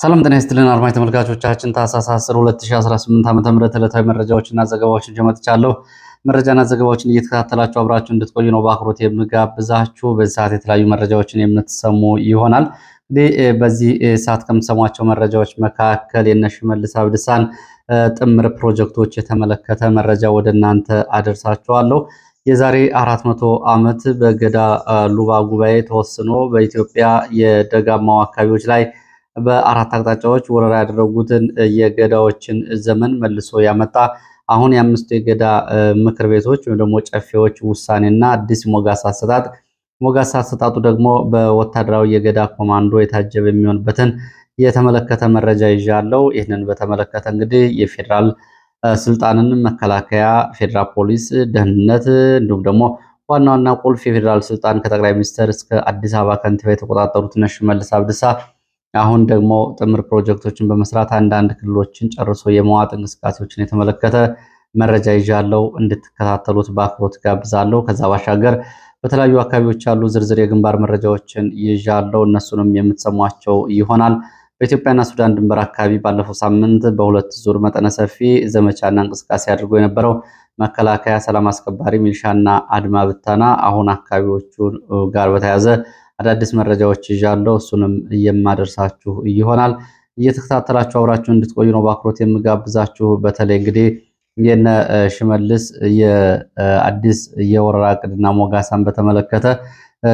ሰላም ጤና ይስጥልን አድማጭ ተመልካቾቻችን ታህሳስ 10 2018 ዓ.ም ዕለታዊ መረጃዎችና ዘገባዎችን ይዤ መጥቻለሁ። መረጃና ዘገባዎችን እየተከታተላችሁ አብራችሁ እንድትቆዩ ነው በአክብሮት የምጋብዛችሁ። በዚህ ሰዓት የተለያዩ መረጃዎችን የምትሰሙ ይሆናል። እንግዲህ በዚህ ሰዓት ከምትሰሟቸው መረጃዎች መካከል የእነ ሽመልስ አብዲሳን ጥምር ፕሮጀክቶች የተመለከተ መረጃ ወደ እናንተ አደርሳችኋለሁ። የዛሬ 400 ዓመት በገዳ ሉባ ጉባኤ ተወስኖ በኢትዮጵያ የደጋማው አካባቢዎች ላይ በአራት አቅጣጫዎች ወረራ ያደረጉትን የገዳዎችን ዘመን መልሶ ያመጣ አሁን የአምስቱ የገዳ ምክር ቤቶች ወይም ደግሞ ጨፌዎች ውሳኔና አዲስ ሞጋሳ አሰጣጡ ደግሞ በወታደራዊ የገዳ ኮማንዶ የታጀበ የሚሆንበትን የተመለከተ መረጃ ይዣለሁ። ይህንን በተመለከተ እንግዲህ የፌዴራል ስልጣንን መከላከያ፣ ፌዴራል ፖሊስ፣ ደህንነት እንዲሁም ደግሞ ዋና ዋና ቁልፍ የፌዴራል ስልጣን ከጠቅላይ ሚኒስትር እስከ አዲስ አበባ ከንቲባ የተቆጣጠሩት እነ ሽመልስ አብዲሳ አሁን ደግሞ ጥምር ፕሮጀክቶችን በመስራት አንዳንድ ክልሎችን ጨርሶ የመዋጥ እንቅስቃሴዎችን የተመለከተ መረጃ ይዣለሁ። እንድትከታተሉት በአክብሮት ጋብዛለሁ። ከዛ ባሻገር በተለያዩ አካባቢዎች ያሉ ዝርዝር የግንባር መረጃዎችን ይዣለሁ። እነሱንም የምትሰሟቸው ይሆናል። በኢትዮጵያና ሱዳን ድንበር አካባቢ ባለፈው ሳምንት በሁለት ዙር መጠነ ሰፊ ዘመቻና እንቅስቃሴ አድርጎ የነበረው መከላከያ፣ ሰላም አስከባሪ፣ ሚሊሻና አድማ ብተና አሁን አካባቢዎቹ ጋር በተያያዘ አዳዲስ መረጃዎች ይዣለሁ። እሱንም የማደርሳችሁ ይሆናል። እየተከታተላችሁ አብራችሁ እንድትቆዩ ነው በአክብሮት የምጋብዛችሁ። በተለይ እንግዲህ የነ ሽመልስ የአዲስ የወረራ ዕቅድና ሞጋሳን በተመለከተ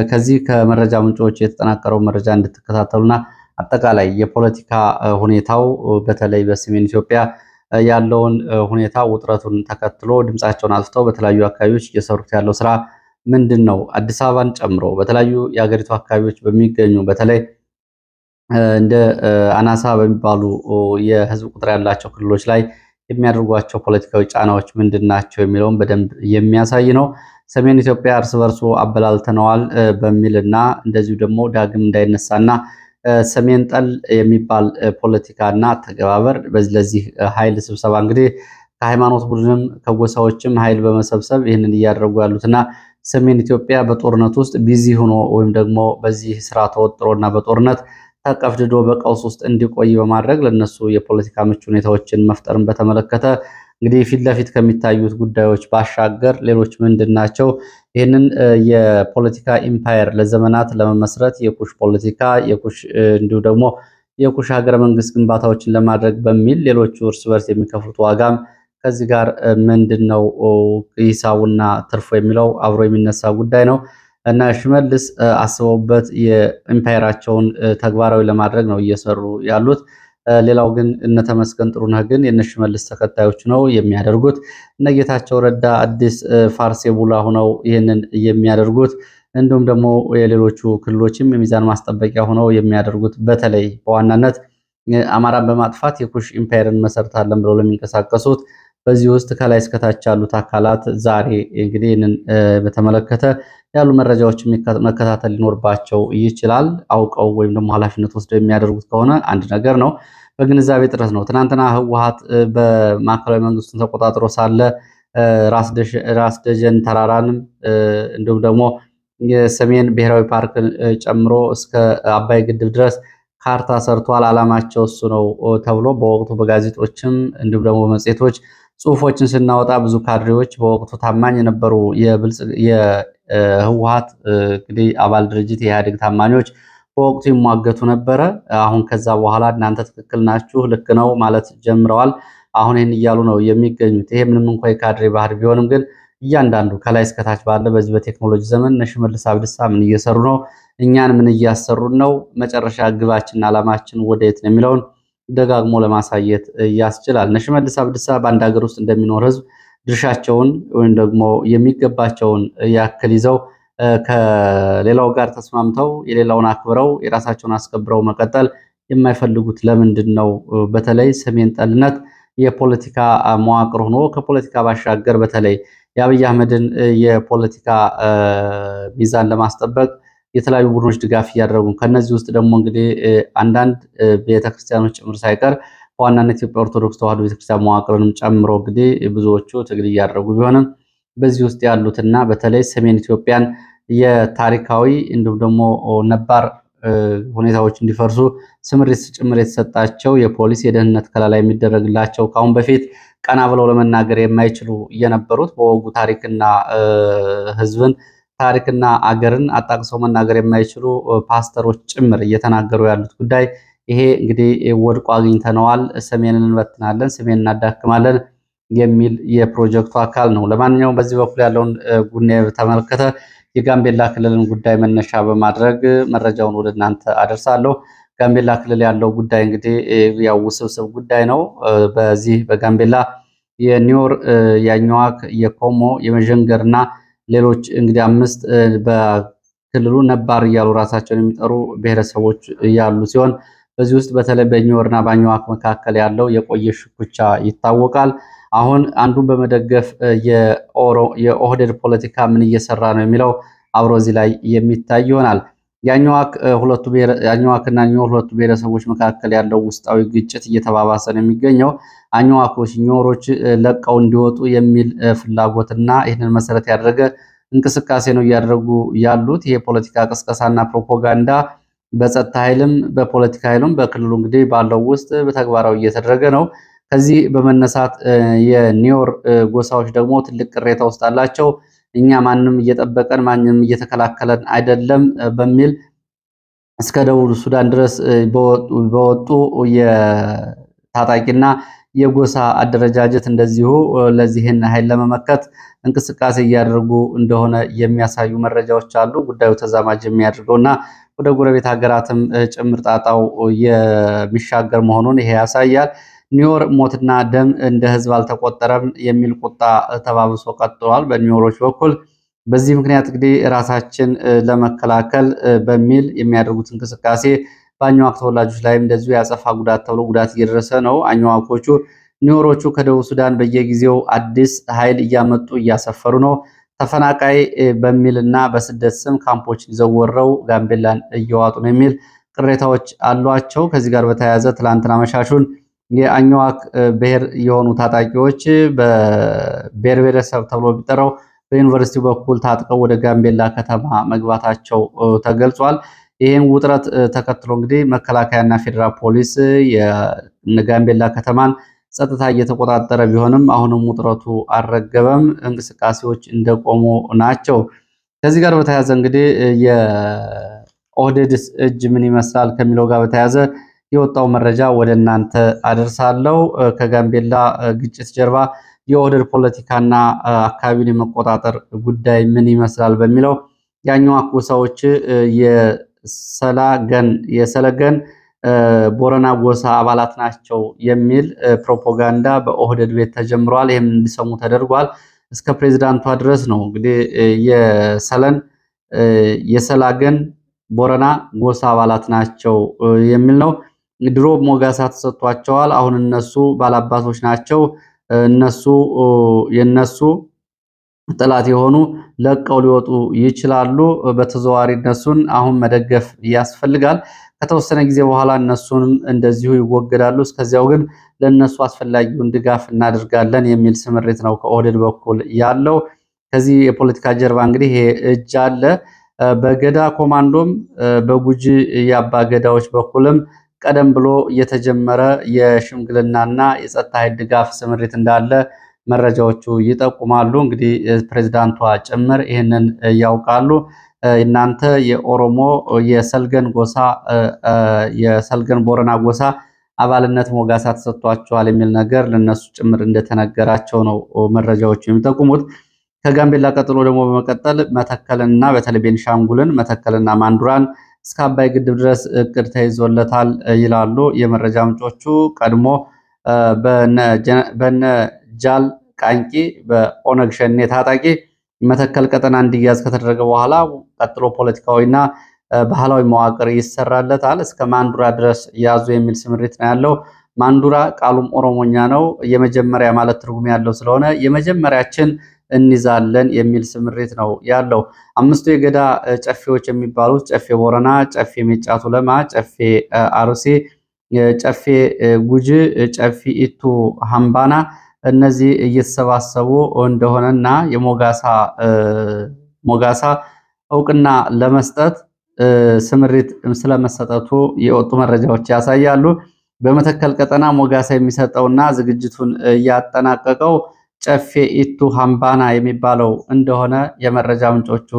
ከዚህ ከመረጃ ምንጮች የተጠናቀረው መረጃ እንድትከታተሉና አጠቃላይ የፖለቲካ ሁኔታው በተለይ በሰሜን ኢትዮጵያ ያለውን ሁኔታ ውጥረቱን ተከትሎ ድምፃቸውን አጥፍተው በተለያዩ አካባቢዎች እየሰሩት ያለው ስራ ምንድን ነው? አዲስ አበባን ጨምሮ በተለያዩ የሀገሪቱ አካባቢዎች በሚገኙ በተለይ እንደ አናሳ በሚባሉ የህዝብ ቁጥር ያላቸው ክልሎች ላይ የሚያደርጓቸው ፖለቲካዊ ጫናዎች ምንድን ናቸው የሚለውን በደንብ የሚያሳይ ነው። ሰሜን ኢትዮጵያ እርስ በርሱ አበላልተነዋል በሚልና እንደዚሁ ደግሞ ዳግም እንዳይነሳና ሰሜን ጠል የሚባል ፖለቲካና ተገባበር ለዚህ ኃይል ስብሰባ እንግዲህ ከሃይማኖት ቡድንም ከጎሳዎችም ኃይል በመሰብሰብ ይህንን እያደረጉ ያሉትና ሰሜን ኢትዮጵያ በጦርነት ውስጥ ቢዚ ሆኖ ወይም ደግሞ በዚህ ስራ ተወጥሮና በጦርነት ተቀፍድዶ በቀውስ ውስጥ እንዲቆይ በማድረግ ለነሱ የፖለቲካ ምቹ ሁኔታዎችን መፍጠርን በተመለከተ እንግዲህ ፊት ለፊት ከሚታዩት ጉዳዮች ባሻገር ሌሎች ምንድን ናቸው? ይህንን የፖለቲካ ኢምፓየር ለዘመናት ለመመስረት የኩሽ ፖለቲካ እንዲሁ ደግሞ የኩሽ ሀገረ መንግስት ግንባታዎችን ለማድረግ በሚል ሌሎቹ እርስ በርስ የሚከፍሉት ዋጋም ከዚህ ጋር ምንድነው ሂሳቡና ትርፉ የሚለው አብሮ የሚነሳ ጉዳይ ነው እና ሽመልስ አስበውበት የኢምፓየራቸውን ተግባራዊ ለማድረግ ነው እየሰሩ ያሉት። ሌላው ግን እነ ተመስገን ጥሩነህ ግን የእነ ሽመልስ ተከታዮች ነው የሚያደርጉት። እነ ጌታቸው ረዳ አዲስ ፋርስ የቡላ ሆነው ይህንን የሚያደርጉት እንዲሁም ደግሞ የሌሎቹ ክልሎችም የሚዛን ማስጠበቂያ ሆነው የሚያደርጉት በተለይ በዋናነት አማራን በማጥፋት የኩሽ ኢምፓየርን መሰርታለን ብለው ለሚንቀሳቀሱት በዚህ ውስጥ ከላይ እስከታች ያሉት አካላት ዛሬ እንግዲህ ይህንን በተመለከተ ያሉ መረጃዎች መከታተል ሊኖርባቸው ይችላል። አውቀው ወይም ደግሞ ኃላፊነት ወስደው የሚያደርጉት ከሆነ አንድ ነገር ነው። በግንዛቤ ጥረት ነው። ትናንትና ህወሓት በማዕከላዊ መንግስቱን ተቆጣጥሮ ሳለ ራስ ደጀን ተራራንም እንዲሁም ደግሞ የሰሜን ብሔራዊ ፓርክን ጨምሮ እስከ አባይ ግድብ ድረስ ካርታ ሰርቷል። ዓላማቸው እሱ ነው ተብሎ በወቅቱ በጋዜጦችም እንዲሁም ደግሞ በመጽሔቶች ጽሁፎችን ስናወጣ ብዙ ካድሬዎች በወቅቱ ታማኝ የነበሩ የህወሓት እንግዲህ አባል ድርጅት የኢህአዴግ ታማኞች በወቅቱ ይሟገቱ ነበረ። አሁን ከዛ በኋላ እናንተ ትክክል ናችሁ፣ ልክ ነው ማለት ጀምረዋል። አሁን ይህን እያሉ ነው የሚገኙት። ይሄ ምንም እንኳ የካድሬ ባህር ቢሆንም ግን እያንዳንዱ ከላይ እስከታች ባለ በዚህ በቴክኖሎጂ ዘመን እነ ሽመልስ አብዲሳ ምን እየሰሩ ነው፣ እኛን ምን እያሰሩን ነው፣ መጨረሻ ግባችንና ዓላማችን ወደየት ነው የሚለውን ደጋግሞ ለማሳየት ያስችላል። እነ ሽመልስ አብዲሳ በአንድ ሀገር ውስጥ እንደሚኖር ህዝብ ድርሻቸውን ወይም ደግሞ የሚገባቸውን ያክል ይዘው ከሌላው ጋር ተስማምተው የሌላውን አክብረው የራሳቸውን አስከብረው መቀጠል የማይፈልጉት ለምንድን ነው? በተለይ ሰሜን ጠልነት የፖለቲካ መዋቅር ሆኖ ከፖለቲካ ባሻገር በተለይ የአብይ አህመድን የፖለቲካ ሚዛን ለማስጠበቅ የተለያዩ ቡድኖች ድጋፍ እያደረጉ ከነዚህ ውስጥ ደግሞ እንግዲህ አንዳንድ ቤተክርስቲያኖች ጭምር ሳይቀር በዋናነት ኢትዮጵያ ኦርቶዶክስ ተዋሕዶ ቤተክርስቲያን መዋቅርንም ጨምሮ እንግዲህ ብዙዎቹ ትግል እያደረጉ ቢሆንም በዚህ ውስጥ ያሉትና በተለይ ሰሜን ኢትዮጵያን የታሪካዊ እንዲሁም ደግሞ ነባር ሁኔታዎች እንዲፈርሱ ስምሪት ጭምር የተሰጣቸው የፖሊስ የደህንነት ከለላ የሚደረግላቸው ከአሁን በፊት ቀና ብለው ለመናገር የማይችሉ የነበሩት በወጉ ታሪክና ህዝብን ታሪክና አገርን አጣቅሰው መናገር የማይችሉ ፓስተሮች ጭምር እየተናገሩ ያሉት ጉዳይ ይሄ እንግዲህ ወድቆ አግኝተነዋል፣ ሰሜንን እንበትናለን፣ ሰሜንን እናዳክማለን የሚል የፕሮጀክቱ አካል ነው። ለማንኛውም በዚህ በኩል ያለውን ጉዳይ በተመለከተ የጋምቤላ ክልልን ጉዳይ መነሻ በማድረግ መረጃውን ወደ እናንተ አደርሳለሁ። ጋምቤላ ክልል ያለው ጉዳይ እንግዲህ ያው ውስብስብ ጉዳይ ነው። በዚህ በጋምቤላ የኒዮር፣ የአኝዋክ፣ የኮሞ፣ የመዠንገርና ሌሎች እንግዲህ 5 በክልሉ ነባር እያሉ ራሳቸውን የሚጠሩ ብሔረሰቦች ያሉ ሲሆን በዚህ ውስጥ በተለይ በኒዮርና በአኝዋክ መካከል ያለው የቆየ ሽኩቻ ይታወቃል። አሁን አንዱን በመደገፍ የኦህዴድ ፖለቲካ ምን እየሰራ ነው የሚለው አብሮ እዚህ ላይ የሚታይ ይሆናል። የአኝዋክና ኒዮር ሁለቱ ብሔረሰቦች መካከል ያለው ውስጣዊ ግጭት እየተባባሰ ነው የሚገኘው። አኝዋኮች ኒዮሮች ለቀው እንዲወጡ የሚል ፍላጎትና ይህንን መሰረት ያደረገ እንቅስቃሴ ነው እያደረጉ ያሉት። ይሄ የፖለቲካ ቅስቀሳና ፕሮፓጋንዳ በጸጥታ ኃይልም በፖለቲካ ኃይሉም በክልሉ እንግዲህ ባለው ውስጥ በተግባራዊ እየተደረገ ነው። ከዚህ በመነሳት የኒዮር ጎሳዎች ደግሞ ትልቅ ቅሬታ ውስጥ አላቸው። እኛ ማንም እየጠበቀን ማንም እየተከላከለን አይደለም በሚል እስከ ደቡብ ሱዳን ድረስ በወጡ የታጣቂና የጎሳ አደረጃጀት እንደዚሁ ለዚህን ኃይል ለመመከት እንቅስቃሴ እያደረጉ እንደሆነ የሚያሳዩ መረጃዎች አሉ። ጉዳዩ ተዛማጅ የሚያደርገውና ወደ ጎረቤት ሀገራትም ጭምር ጣጣው የሚሻገር መሆኑን ይሄ ያሳያል። ኒዮር ሞትና ደም እንደ ህዝብ አልተቆጠረም የሚል ቁጣ ተባብሶ ቀጥሏል በኒዮሮች በኩል። በዚህ ምክንያት እንግዲህ ራሳችን ለመከላከል በሚል የሚያደርጉት እንቅስቃሴ በአኝዋክ ተወላጆች ላይም እንደዚሁ ያጸፋ ጉዳት ተብሎ ጉዳት እየደረሰ ነው። አኝዋኮቹ ኒዮሮቹ ከደቡብ ሱዳን በየጊዜው አዲስ ኃይል እያመጡ እያሰፈሩ ነው። ተፈናቃይ በሚልና በስደት ስም ካምፖች ይዘው ወረው ጋምቤላን እየዋጡ ነው የሚል ቅሬታዎች አሏቸው። ከዚህ ጋር በተያያዘ ትላንትና መሻሹን የአኝዋክ ብሔር የሆኑ ታጣቂዎች በብሔር ብሔረሰብ ተብሎ ቢጠራው በዩኒቨርሲቲው በኩል ታጥቀው ወደ ጋምቤላ ከተማ መግባታቸው ተገልጿል። ይህን ውጥረት ተከትሎ እንግዲህ መከላከያና ፌዴራል ፖሊስ የጋምቤላ ከተማን ጸጥታ እየተቆጣጠረ ቢሆንም አሁንም ውጥረቱ አልረገበም። እንቅስቃሴዎች እንደቆሙ ናቸው። ከዚህ ጋር በተያያዘ እንግዲህ የኦህዴድስ እጅ ምን ይመስላል ከሚለው ጋር በተያያዘ የወጣው መረጃ ወደ እናንተ አደርሳለሁ። ከጋምቤላ ግጭት ጀርባ የኦህዴድ ፖለቲካና አካባቢውን የመቆጣጠር ጉዳይ ምን ይመስላል በሚለው የአኝዋክ ጎሳዎች የሰለገን ቦረና ጎሳ አባላት ናቸው የሚል ፕሮፓጋንዳ በኦህዴድ ቤት ተጀምሯል። ይህም እንዲሰሙ ተደርጓል። እስከ ፕሬዚዳንቷ ድረስ ነው እንግዲህ የሰላገን ቦረና ጎሳ አባላት ናቸው የሚል ነው። ድሮ ሞጋሳ ተሰጥቷቸዋል። አሁን እነሱ ባላባቶች ናቸው። የነሱ ጥላት የሆኑ ለቀው ሊወጡ ይችላሉ። በተዘዋዋሪ እነሱን አሁን መደገፍ ያስፈልጋል። ከተወሰነ ጊዜ በኋላ እነሱንም እንደዚሁ ይወገዳሉ። እስከዚያው ግን ለነሱ አስፈላጊውን ድጋፍ እናደርጋለን የሚል ስምሪት ነው ከኦህዴድ በኩል ያለው። ከዚህ የፖለቲካ ጀርባ እንግዲህ ይሄ እጅ አለ። በገዳ ኮማንዶም በጉጂ የአባ ገዳዎች በኩልም ቀደም ብሎ የተጀመረ የሽምግልናና የጸጥታ ኃይል ድጋፍ ስምሪት እንዳለ መረጃዎቹ ይጠቁማሉ። እንግዲህ ፕሬዝዳንቷ ጭምር ይህንን ያውቃሉ። እናንተ የኦሮሞ የሰልገን ቦረና ጎሳ አባልነት ሞጋሳ ተሰጥቷቸዋል የሚል ነገር ለነሱ ጭምር እንደተነገራቸው ነው መረጃዎቹ የሚጠቁሙት። ከጋምቤላ ቀጥሎ ደግሞ በመቀጠል መተከልና በተለይ ቤንሻንጉልን መተከልና ማንዱራን እስከ አባይ ግድብ ድረስ እቅድ ተይዞለታል ይላሉ የመረጃ ምንጮቹ። ቀድሞ በነ ጃል ቃንቂ በኦነግ ሸኔ ታጣቂ መተከል ቀጠና እንዲያዝ ከተደረገ በኋላ ቀጥሎ ፖለቲካዊና ባህላዊ መዋቅር ይሰራለታል። እስከ ማንዱራ ድረስ ያዙ የሚል ስምሪት ነው ያለው። ማንዱራ ቃሉም ኦሮሞኛ ነው። የመጀመሪያ ማለት ትርጉም ያለው ስለሆነ የመጀመሪያችን እንይዛለን የሚል ስምሪት ነው ያለው። አምስቱ የገዳ ጨፌዎች የሚባሉት ጨፌ ቦረና፣ ጨፌ ሜጫቱ ለማ፣ ጨፌ አርሲ፣ ጨፌ ጉጂ፣ ጨፌ ኢቱ ሃምባና እነዚህ እየተሰባሰቡ እንደሆነና የሞጋሳ እውቅና ለመስጠት ስምሪት ስለመሰጠቱ የወጡ መረጃዎች ያሳያሉ። በመተከል ቀጠና ሞጋሳ የሚሰጠውና ዝግጅቱን እያጠናቀቀው ጨፌ ኢቱ ሃምባና የሚባለው እንደሆነ የመረጃ ምንጮቹ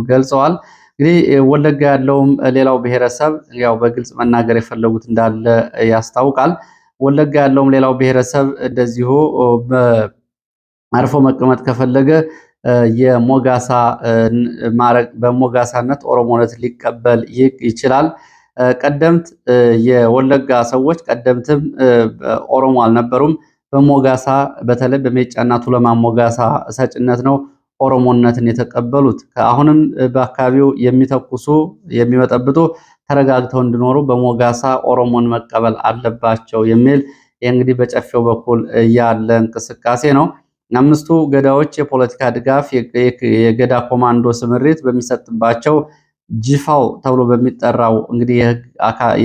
ገልጸዋል። እንግዲህ ወለጋ ያለውም ሌላው ብሔረሰብ ያው በግልጽ መናገር የፈለጉት እንዳለ ያስታውቃል። ወለጋ ያለውም ሌላው ብሔረሰብ እንደዚሁ አርፎ መቀመጥ ከፈለገ የሞጋሳ ማረግ በሞጋሳነት ኦሮሞነት ሊቀበል ይችላል። ቀደምት የወለጋ ሰዎች ቀደምትም ኦሮሞ አልነበሩም። በሞጋሳ በተለይ በሜጫና ቱለማ ሞጋሳ ሰጭነት ነው ኦሮሞነትን የተቀበሉት። አሁንም በአካባቢው የሚተኩሱ የሚመጠብጡ ተረጋግተው እንዲኖሩ በሞጋሳ ኦሮሞን መቀበል አለባቸው የሚል እንግዲህ በጨፌው በኩል ያለ እንቅስቃሴ ነው። አምስቱ ገዳዎች የፖለቲካ ድጋፍ የገዳ ኮማንዶ ስምሪት በሚሰጥባቸው ጅፋው ተብሎ በሚጠራው እንግዲህ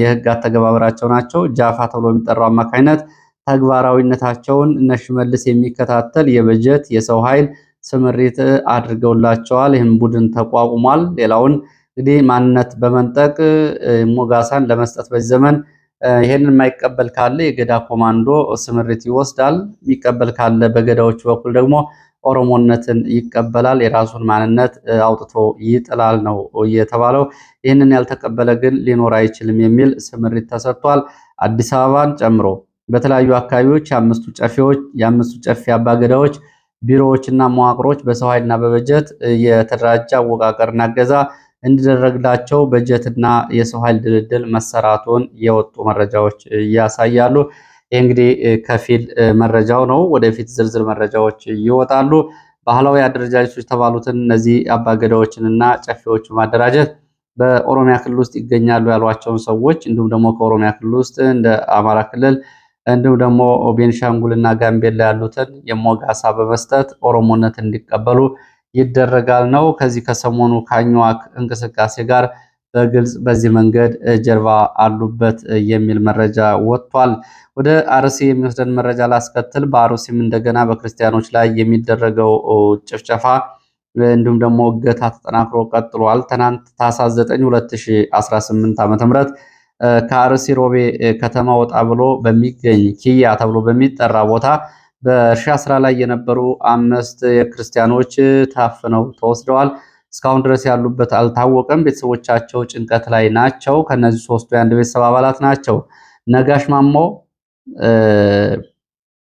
የህግ አተገባበራቸው ናቸው። ጃፋ ተብሎ በሚጠራው አማካኝነት ተግባራዊነታቸውን እነ ሽመልስ የሚከታተል የበጀት የሰው ኃይል ስምሪት አድርገውላቸዋል። ይህም ቡድን ተቋቁሟል። ሌላውን እንግዲህ ማንነት በመንጠቅ ሞጋሳን ለመስጠት በዚህ ዘመን ይሄንን የማይቀበል ካለ የገዳ ኮማንዶ ስምሪት ይወስዳል። የሚቀበል ካለ በገዳዎቹ በኩል ደግሞ ኦሮሞነትን ይቀበላል። የራሱን ማንነት አውጥቶ ይጥላል ነው የተባለው። ይህንን ያልተቀበለ ግን ሊኖር አይችልም የሚል ስምሪት ተሰጥቷል። አዲስ አበባን ጨምሮ በተለያዩ አካባቢዎች የአምስቱ ጨፌ አባገዳዎች ቢሮዎችና መዋቅሮች በሰው ኃይልና በበጀት የተደራጀ አወቃቀርና እገዛ እንዲደረግላቸው በጀትና የሰው ኃይል ድልድል መሰራቱን የወጡ መረጃዎች ያሳያሉ። ይህ እንግዲህ ከፊል መረጃው ነው። ወደፊት ዝርዝር መረጃዎች ይወጣሉ። ባህላዊ አደረጃጀቶች የተባሉትን እነዚህ አባገዳዎችንና ጨፌዎችን ማደራጀት በኦሮሚያ ክልል ውስጥ ይገኛሉ ያሏቸውን ሰዎች እንዲሁም ደግሞ ከኦሮሚያ ክልል ውስጥ እንደ አማራ ክልል እንዲሁም ደግሞ ቤንሻንጉልና ጋምቤላ ያሉትን የሞጋሳ በመስጠት ኦሮሞነት እንዲቀበሉ ይደረጋል ነው። ከዚህ ከሰሞኑ ካኝዋክ እንቅስቃሴ ጋር በግልጽ በዚህ መንገድ ጀርባ አሉበት የሚል መረጃ ወጥቷል። ወደ አርሲ የሚወስደን መረጃ ላስከትል። በአርሲም እንደገና በክርስቲያኖች ላይ የሚደረገው ጭፍጨፋ እንዲሁም ደግሞ እገታ ተጠናክሮ ቀጥሏል። ትናንት ታኅሳስ 9 2018 ዓ.ም ከአርሲ ሮቤ ከተማ ወጣ ብሎ በሚገኝ ኪያ ተብሎ በሚጠራ ቦታ በእርሻ ስራ ላይ የነበሩ 5 ክርስቲያኖች ታፍነው ተወስደዋል። እስካሁን ድረስ ያሉበት አልታወቀም። ቤተሰቦቻቸው ጭንቀት ላይ ናቸው። ከነዚህ 3ቱ የአንድ ቤተሰብ አባላት ናቸው። ነጋሽ ማሞ፣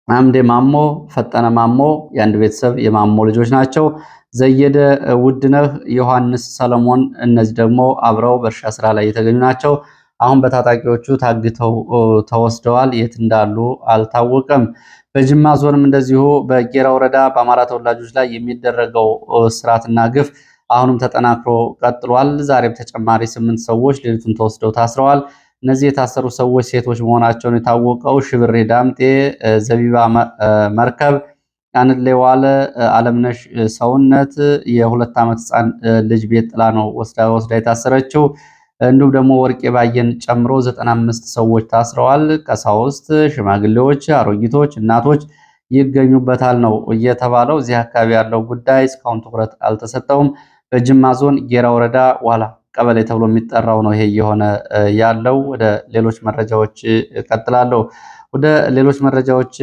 አምዴ ማሞ፣ ፈጠነ ማሞ የአንድ ቤተሰብ የማሞ ልጆች ናቸው። ዘየደ ውድነህ፣ ዮሐንስ ሰለሞን እነዚህ ደግሞ አብረው በእርሻ ስራ ላይ የተገኙ ናቸው። አሁን በታጣቂዎቹ ታግተው ተወስደዋል። የት እንዳሉ አልታወቀም። በጅማ ዞንም እንደዚሁ በጌራ ወረዳ በአማራ ተወላጆች ላይ የሚደረገው ስርዓትና ግፍ አሁንም ተጠናክሮ ቀጥሏል። ዛሬም ተጨማሪ 8 ሰዎች ሌሊቱን ተወስደው ታስረዋል። እነዚህ የታሰሩ ሰዎች ሴቶች መሆናቸውን የታወቀው ሽብሬ ዳምጤ፣ ዘቢባ መርከብ፣ አንድሌ ዋለ፣ አለምነሽ ሰውነት የ2 ዓመት ህፃን ልጅ ቤት ጥላ ነው ወስዳ የታሰረችው። እንዲሁም ደግሞ ወርቄ ባየን ጨምሮ 95 ሰዎች ታስረዋል። ቀሳውስት፣ ሽማግሌዎች፣ አሮጊቶች፣ እናቶች ይገኙበታል ነው እየተባለው። እዚህ አካባቢ ያለው ጉዳይ እስካሁን ትኩረት አልተሰጠውም። በጅማ ዞን ጌራ ወረዳ ዋላ ቀበሌ ተብሎ የሚጠራው ነው ይሄ እየሆነ ያለው። ወደ ሌሎች መረጃዎች እቀጥላለሁ። ወደ ሌሎች መረጃዎች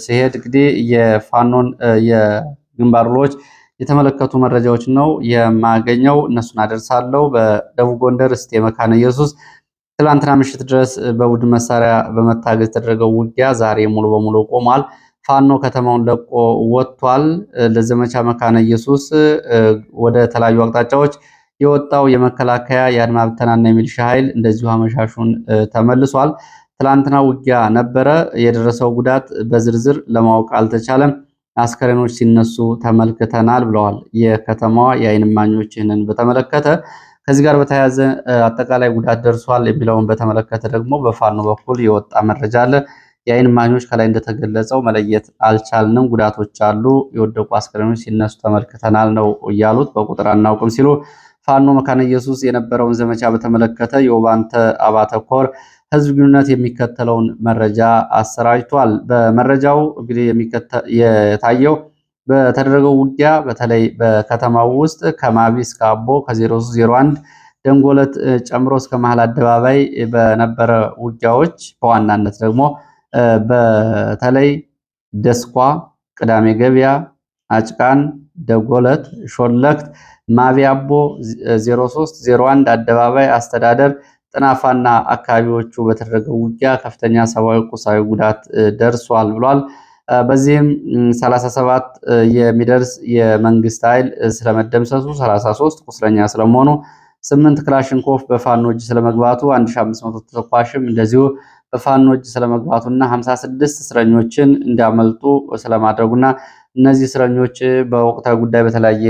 ሲሄድ እንግዲህ የፋኖን የግንባር ውሎች የተመለከቱ መረጃዎች ነው የማገኘው። እነሱን አደርሳለሁ። በደቡብ ጎንደር እስቴ መካነ ኢየሱስ ትላንትና ምሽት ድረስ በቡድን መሳሪያ በመታገዝ የተደረገው ውጊያ ዛሬ ሙሉ በሙሉ ቆሟል። ፋኖ ከተማውን ለቆ ወጥቷል። ለዘመቻ መካነ ኢየሱስ ወደ ተለያዩ አቅጣጫዎች የወጣው የመከላከያ የአድማ ብተናና የሚሊሻ ኃይል እንደዚሁ አመሻሹን ተመልሷል። ትላንትና ውጊያ ነበረ። የደረሰው ጉዳት በዝርዝር ለማወቅ አልተቻለም። አስከሬኖች ሲነሱ ተመልክተናል ብለዋል የከተማዋ የዓይን እማኞች። ይህንን በተመለከተ ከዚህ ጋር በተያያዘ አጠቃላይ ጉዳት ደርሷል የሚለውን በተመለከተ ደግሞ በፋኖ በኩል የወጣ መረጃ አለ። የዓይን እማኞች ከላይ እንደተገለጸው መለየት አልቻልንም፣ ጉዳቶች አሉ፣ የወደቁ አስከሬኖች ሲነሱ ተመልክተናል ነው እያሉት። በቁጥር አናውቅም ሲሉ ፋኖ መካነ ኢየሱስ የነበረውን ዘመቻ በተመለከተ የውባንተ አባተ ኮር ህዝብ ግንኙነት የሚከተለውን መረጃ አሰራጅቷል። በመረጃው እንግዲህ የታየው በተደረገው ውጊያ በተለይ በከተማው ውስጥ ከማቢ እስከ አቦ ከ0301 ደንጎለት ጨምሮ እስከ መሃል አደባባይ በነበረ ውጊያዎች በዋናነት ደግሞ በተለይ ደስኳ፣ ቅዳሜ ገበያ፣ አጭቃን፣ ደጎለት፣ ሾለክት፣ ማቢያቦ 03፣ 01 አደባባይ፣ አስተዳደር፣ ጥናፋና አካባቢዎቹ በተደረገው ውጊያ ከፍተኛ ሰብአዊ፣ ቁሳዊ ጉዳት ደርሷል ብሏል። በዚህም 37 የሚደርስ የመንግስት ኃይል ስለመደምሰሱ፣ 33 ቁስለኛ ስለመሆኑ፣ 8 ክላሽንኮቭ በፋኖ እጅ ስለመግባቱ፣ 1500 ተተኳሽም እንደዚሁ በፋኖ እጅ ስለመግባቱና 56 እስረኞችን እንዲያመልጡ ስለማድረጉና እነዚህ እስረኞች በወቅታዊ ጉዳይ በተለያየ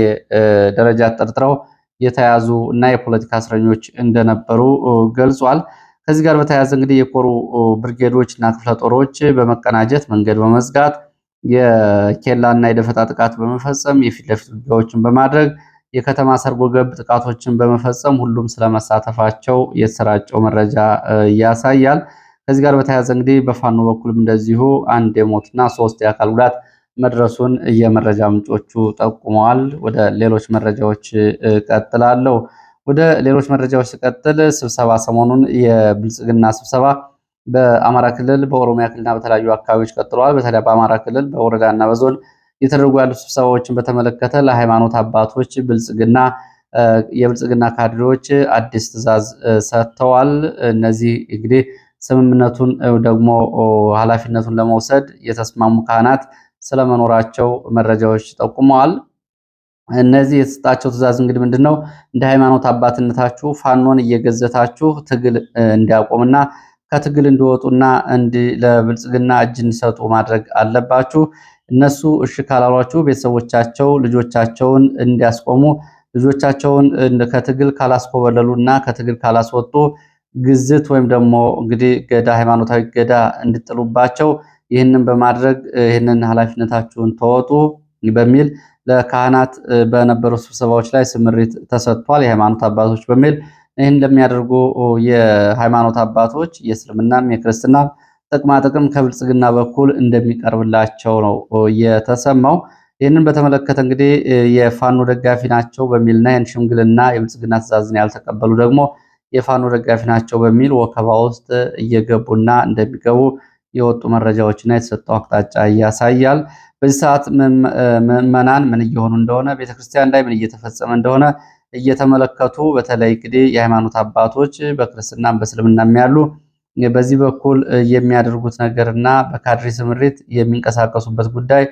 ደረጃ ተጠርጥረው የተያዙ እና የፖለቲካ እስረኞች እንደነበሩ ገልጿል። ከዚህ ጋር በተያያዘ እንግዲህ የኮሩ ብርጌዶች እና ክፍለ ጦሮች በመቀናጀት መንገድ በመዝጋት የኬላና የደፈጣ ጥቃት በመፈጸም የፊት ለፊት ውጊያዎችን በማድረግ የከተማ ሰርጎ ገብ ጥቃቶችን በመፈጸም ሁሉም ስለመሳተፋቸው የተሰራጨው መረጃ ያሳያል። ከዚህ ጋር በተያያዘ እንግዲህ በፋኖ በኩልም እንደዚሁ አንድ የሞትና 3 የአካል ጉዳት መድረሱን የመረጃ ምንጮቹ ጠቁመዋል። ወደ ሌሎች መረጃዎች ቀጥላለሁ። ወደ ሌሎች መረጃዎች ሲቀጥል ስብሰባ ሰሞኑን የብልጽግና ስብሰባ በአማራ ክልል በኦሮሚያ ክልልና በተለያዩ አካባቢዎች ቀጥለዋል። በተለይ በአማራ ክልል በወረዳና በዞን የተደረጉ ያሉ ስብሰባዎችን በተመለከተ ለሃይማኖት አባቶች የብልጽግና ካድሬዎች አዲስ ትዕዛዝ ሰጥተዋል። እነዚህ እንግዲህ ስምምነቱን ደግሞ ኃላፊነቱን ለመውሰድ የተስማሙ ካህናት ስለመኖራቸው መረጃዎች ጠቁመዋል። እነዚህ የተሰጣቸው ትዕዛዝ እንግዲህ ምንድነው? እንደ ሃይማኖት አባትነታችሁ ፋኖን እየገዘታችሁ ትግል እንዲያቆምና ከትግል እንዲወጡና ለብልጽግና እጅ እንዲሰጡ ማድረግ አለባችሁ። እነሱ እሺ ካላሏችሁ ቤተሰቦቻቸው ልጆቻቸውን እንዲያስቆሙ፣ ልጆቻቸውን ከትግል ካላስኮበለሉና ከትግል ካላስወጡ ግዝት ወይም ደግሞ እንግዲህ ገዳ ሃይማኖታዊ ገዳ እንድጥሉባቸው ይህንን በማድረግ ይህንን ኃላፊነታችሁን ተወጡ በሚል ለካህናት በነበሩ ስብሰባዎች ላይ ስምሪት ተሰጥቷል። የሃይማኖት አባቶች በሚል ይህን ለሚያደርጉ የሃይማኖት አባቶች የእስልምናም የክርስትናም ጥቅማ ጥቅም ከብልጽግና በኩል እንደሚቀርብላቸው ነው የተሰማው። ይህንን በተመለከተ እንግዲህ የፋኖ ደጋፊ ናቸው በሚልና ይህን ሽምግልና የብልጽግና ትዕዛዝን ያልተቀበሉ ደግሞ የፋኖ ደጋፊ ናቸው በሚል ወከባ ውስጥ እየገቡና እንደሚገቡ የወጡ መረጃዎችና የተሰጠው አቅጣጫ ያሳያል። በዚህ ሰዓት ምዕመናን ምን እየሆኑ እንደሆነ፣ ቤተክርስቲያን ላይ ምን እየተፈጸመ እንደሆነ እየተመለከቱ በተለይ እንግዲህ የሃይማኖት አባቶች በክርስትናም በእስልምናም ያሉ በዚህ በኩል የሚያደርጉት ነገርና በካድሬ ስምሪት የሚንቀሳቀሱበት ጉዳይ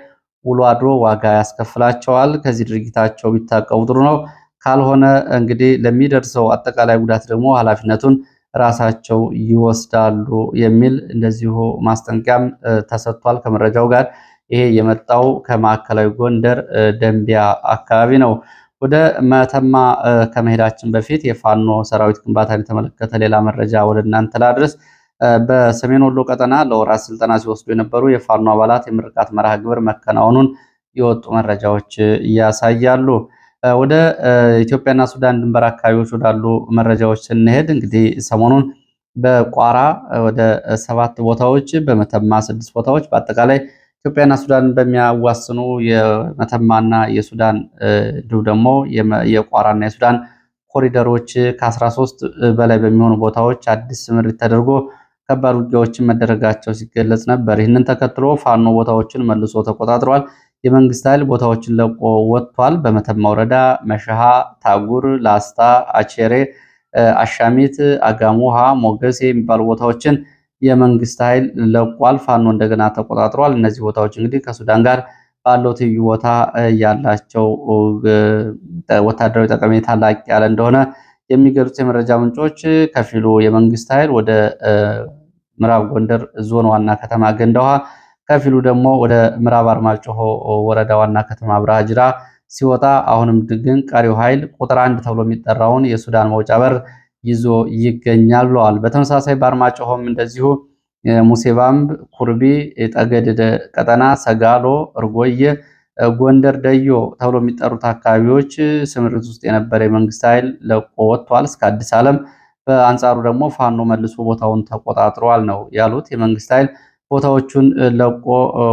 ውሎ አድሮ ዋጋ ያስከፍላቸዋል። ከዚህ ድርጊታቸው ቢታቀቡ ጥሩ ነው። ካልሆነ እንግዲህ ለሚደርሰው አጠቃላይ ጉዳት ደግሞ ኃላፊነቱን ራሳቸው ይወስዳሉ የሚል እንደዚሁ ማስጠንቀቂያም ተሰጥቷል። ከመረጃው ጋር ይሄ የመጣው ከማዕከላዊ ጎንደር ደንቢያ አካባቢ ነው። ወደ መተማ ከመሄዳችን በፊት የፋኖ ሰራዊት ግንባታን የተመለከተ ሌላ መረጃ ወደ እናንተ ላድረስ። በሰሜን ወሎ ቀጠና ለወራት ስልጠና ሲወስዱ የነበሩ የፋኖ አባላት የምርቃት መርሃ ግብር መከናወኑን የወጡ መረጃዎች ያሳያሉ። ወደ ኢትዮጵያና ሱዳን ድንበር አካባቢዎች ወዳሉ መረጃዎች ስንሄድ እንግዲህ ሰሞኑን በቋራ ወደ 7 ቦታዎች፣ በመተማ 6 ቦታዎች በአጠቃላይ ኢትዮጵያና ሱዳን በሚያዋስኑ የመተማና የሱዳን እንዲሁም ደግሞ የቋራና የሱዳን ኮሪደሮች ከ13 በላይ በሚሆኑ ቦታዎች አዲስ ስምሪት ተደርጎ ከባድ ውጊያዎችን መደረጋቸው ሲገለጽ ነበር። ይህንን ተከትሎ ፋኖ ቦታዎችን መልሶ ተቆጣጥሯል። የመንግስት ኃይል ቦታዎችን ለቆ ወጥቷል። በመተማ ወረዳ መሸሃ፣ ታጉር፣ ላስታ፣ አቼሬ፣ አሻሚት፣ አጋሙሃ፣ ሞገሴ የሚባሉ ቦታዎችን የመንግስት ኃይል ለቋል። ፋኖ እንደገና ተቆጣጥሯል። እነዚህ ቦታዎች እንግዲህ ከሱዳን ጋር ባለው ትይዩ ቦታ ያላቸው ወታደራዊ ጠቀሜታ ላቅ ያለ እንደሆነ የሚገልጹት የመረጃ ምንጮች ከፊሉ የመንግስት ኃይል ወደ ምዕራብ ጎንደር ዞን ዋና ከተማ ገንዳውሃ፣ ከፊሉ ደግሞ ወደ ምዕራብ አርማጭሆ ወረዳ ዋና ከተማ አብርሃ ጅራ ሲወጣ፣ አሁንም ግን ቀሪው ኃይል ቁጥር 1 ተብሎ የሚጠራውን የሱዳን መውጫ በር ይዞ ይገኛል ብለዋል። በተመሳሳይ በአርማጭሆም እንደዚሁ ሙሴባምብ፣ ኩርቢ፣ ጠገድ ቀጠና፣ ሰጋሎ፣ እርጎየ፣ ጎንደር ደዮ ተብሎ የሚጠሩት አካባቢዎች ስምሪት ውስጥ የነበረ የመንግስት ኃይል ለቆ ወጥቷል እስከ አዲስ ዓለም። በአንጻሩ ደግሞ ፋኖ መልሶ ቦታውን ተቆጣጥሯል ነው ያሉት። የመንግስት ኃይል ቦታዎቹን ለቆ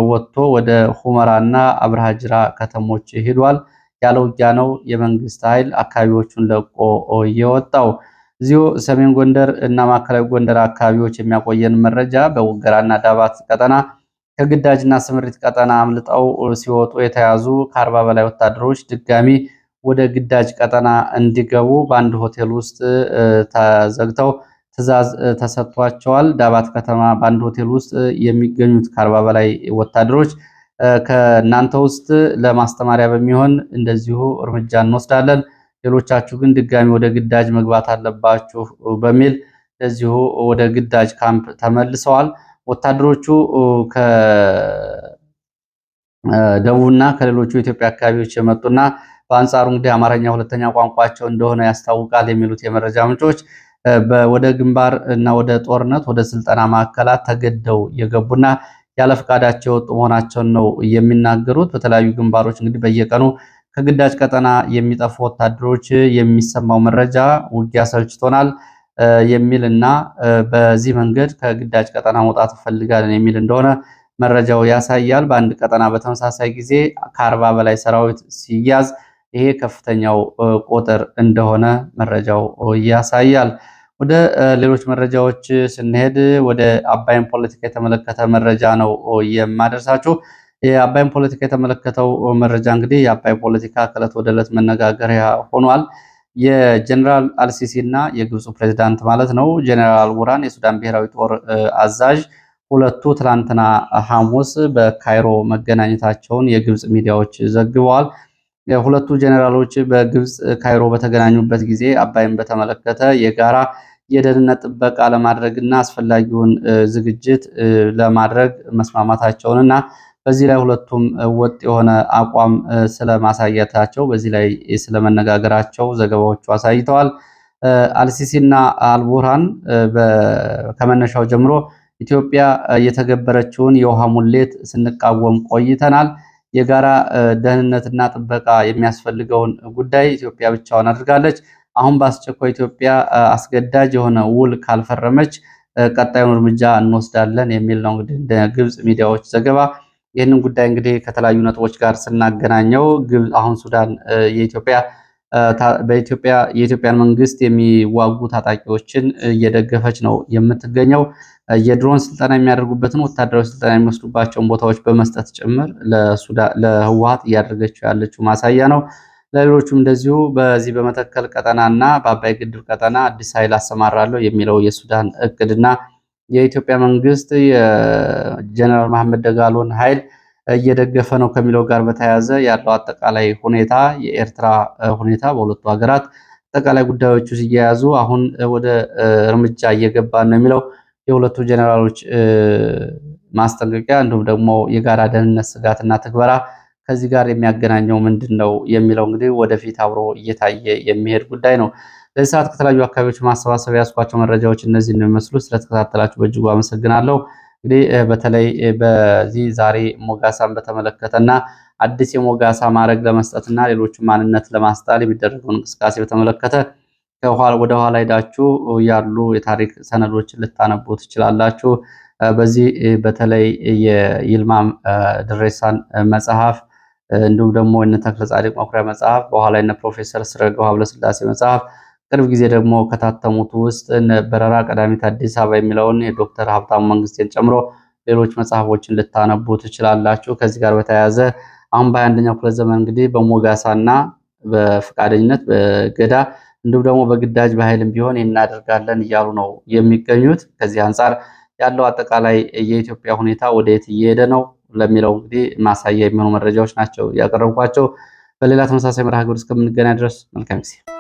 ወጥቶ ወደ ሁመራና አብርሃ ጅራ ከተሞች ሄዷል። ያለ ውጊያ ነው የመንግስት ኃይል አካባቢዎቹን ለቆ የወጣው። እዚሁ ሰሜን ጎንደር እና ማዕከላዊ ጎንደር አካባቢዎች የሚያቆየን መረጃ በውገራና ዳባት ቀጠና ከግዳጅና ስምሪት ቀጠና አምልጠው ሲወጡ የተያዙ ከ40 በላይ ወታደሮች ድጋሚ ወደ ግዳጅ ቀጠና እንዲገቡ በአንድ ሆቴል ውስጥ ተዘግተው ትዕዛዝ ተሰጥቷቸዋል። ዳባት ከተማ በአንድ ሆቴል ውስጥ የሚገኙት ከ40 በላይ ወታደሮች ከእናንተ ውስጥ ለማስተማሪያ በሚሆን እንደዚሁ እርምጃ እንወስዳለን፣ ሌሎቻችሁ ግን ድጋሚ ወደ ግዳጅ መግባት አለባችሁ በሚል እንደዚሁ ወደ ግዳጅ ካምፕ ተመልሰዋል። ወታደሮቹ ከደቡብና ከሌሎቹ የኢትዮጵያ አካባቢዎች የመጡና በአንጻሩ እንግዲህ አማርኛ ሁለተኛ ቋንቋቸው እንደሆነ ያስታውቃል የሚሉት የመረጃ ምንጮች ወደ ግንባር እና ወደ ጦርነት ወደ ስልጠና ማዕከላት ተገደው የገቡና ያለ ፈቃዳቸው የወጡ መሆናቸውን ነው የሚናገሩት። በተለያዩ ግንባሮች እንግዲህ በየቀኑ ከግዳጅ ቀጠና የሚጠፉ ወታደሮች የሚሰማው መረጃ ውጊያ ሰልችቶናል የሚልና በዚህ መንገድ ከግዳጅ ቀጠና መውጣት እንፈልጋለን የሚል እንደሆነ መረጃው ያሳያል። በአንድ ቀጠና በተመሳሳይ ጊዜ ከ40 በላይ ሰራዊት ሲያዝ ይሄ ከፍተኛው ቁጥር እንደሆነ መረጃው ያሳያል። ወደ ሌሎች መረጃዎች ስንሄድ ወደ አባይን ፖለቲካ የተመለከተ መረጃ ነው የማደርሳችሁ። የአባይን ፖለቲካ የተመለከተው መረጃ እንግዲህ የአባይ ፖለቲካ ከዕለት ወደ ዕለት መነጋገሪያ ሆኗል። የጀነራል አልሲሲ እና የግብፁ ፕሬዝዳንት ማለት ነው ጀነራል አልቡርሃን የሱዳን ብሔራዊ ጦር አዛዥ ሁለቱ ትላንትና ሐሙስ በካይሮ መገናኘታቸውን የግብፅ ሚዲያዎች ዘግበዋል። ሁለቱ ጀነራሎች በግብፅ ካይሮ በተገናኙበት ጊዜ አባይን በተመለከተ የጋራ የደህንነት ጥበቃ ለማድረግና አስፈላጊውን ዝግጅት ለማድረግ መስማማታቸውንና በዚህ ላይ ሁለቱም ወጥ የሆነ አቋም ስለማሳየታቸው በዚህ ላይ ስለመነጋገራቸው ዘገባዎቹ አሳይተዋል። አልሲሲና አልቡርሃን ከመነሻው ጀምሮ ኢትዮጵያ የተገበረችውን የውሃ ሙሌት ስንቃወም ቆይተናል። የጋራ ደህንነትና ጥበቃ የሚያስፈልገውን ጉዳይ ኢትዮጵያ ብቻዋን አድርጋለች። አሁን በአስቸኳይ ኢትዮጵያ አስገዳጅ የሆነ ውል ካልፈረመች ቀጣዩን እርምጃ እንወስዳለን የሚል ነው እንግዲህ እንደ ግብፅ ሚዲያዎች ዘገባ። ይህንን ጉዳይ እንግዲህ ከተለያዩ ነጥቦች ጋር ስናገናኘው ግብፅ አሁን ሱዳን የኢትዮጵያን መንግስት የሚዋጉ ታጣቂዎችን እየደገፈች ነው የምትገኘው። የድሮን ስልጠና የሚያደርጉበትን ወታደራዊ ስልጠና የሚወስዱባቸውን ቦታዎች በመስጠት ጭምር ለህወሓት እያደረገችው ያለችው ማሳያ ነው። ለሌሎቹም እንደዚሁ በዚህ በመተከል ቀጠናና በአባይ ግድብ ቀጠና አዲስ ኃይል አሰማራለሁ የሚለው የሱዳን እቅድና የኢትዮጵያ መንግስት የጀነራል መሐመድ ደጋሎን ኃይል እየደገፈ ነው ከሚለው ጋር በተያያዘ ያለው አጠቃላይ ሁኔታ የኤርትራ ሁኔታ በሁለቱ ሀገራት አጠቃላይ ጉዳዮቹ ሲያያዙ አሁን ወደ እርምጃ እየገባ ነው የሚለው የሁለቱ ጀነራሎች ማስጠንቀቂያ እንዲሁም ደግሞ የጋራ ደህንነት ስጋትና ትግበራ ከዚህ ጋር የሚያገናኘው ምንድን ነው የሚለው እንግዲህ ወደፊት አብሮ እየታየ የሚሄድ ጉዳይ ነው። ለዚህ ሰዓት ከተለያዩ አካባቢዎች ማሰባሰብ ያስኳቸው መረጃዎች እነዚህ እንደሚመስሉ ስለተከታተላችሁ በእጅጉ አመሰግናለሁ። እንግዲህ በተለይ በዚህ ዛሬ ሞጋሳን በተመለከተና አዲስ የሞጋሳ ማዕረግ ለመስጠትና ሌሎች ማንነት ለማስጣል የሚደረገውን እንቅስቃሴ በተመለከተ ወደ ኋላ ሄዳችሁ ያሉ የታሪክ ሰነዶችን ልታነቡ ትችላላችሁ። በዚህ በተለይ የይልማም ድሬሳን መጽሐፍ እንዲሁም ደግሞ እነ ተክለ ጻድቅ መኩሪያ መጽሐፍ በኋላ እነ ፕሮፌሰር ስረገው ሀብለስላሴ መጽሐፍ ቅርብ ጊዜ ደግሞ ከታተሙት ውስጥ በረራ ቀዳሚት አዲስ አበባ የሚለውን የዶክተር ሀብታሙ መንግስቴን ጨምሮ ሌሎች መጽሐፎችን ልታነቡ ትችላላችሁ። ከዚህ ጋር በተያያዘ አሁን በ21ኛው ክፍለ ዘመን እንግዲህ በሞጋሳና በፈቃደኝነት በገዳ እንዲሁም ደግሞ በግዳጅ በኃይልም ቢሆን እናደርጋለን እያሉ ነው የሚገኙት። ከዚህ አንጻር ያለው አጠቃላይ የኢትዮጵያ ሁኔታ ወደየት እየሄደ ነው ለሚለው እንግዲህ ማሳያ የሚሆኑ መረጃዎች ናቸው ያቀረብኳቸው። በሌላ ተመሳሳይ መርሃ ግብር እስከምንገናኝ ድረስ መልካም ጊዜ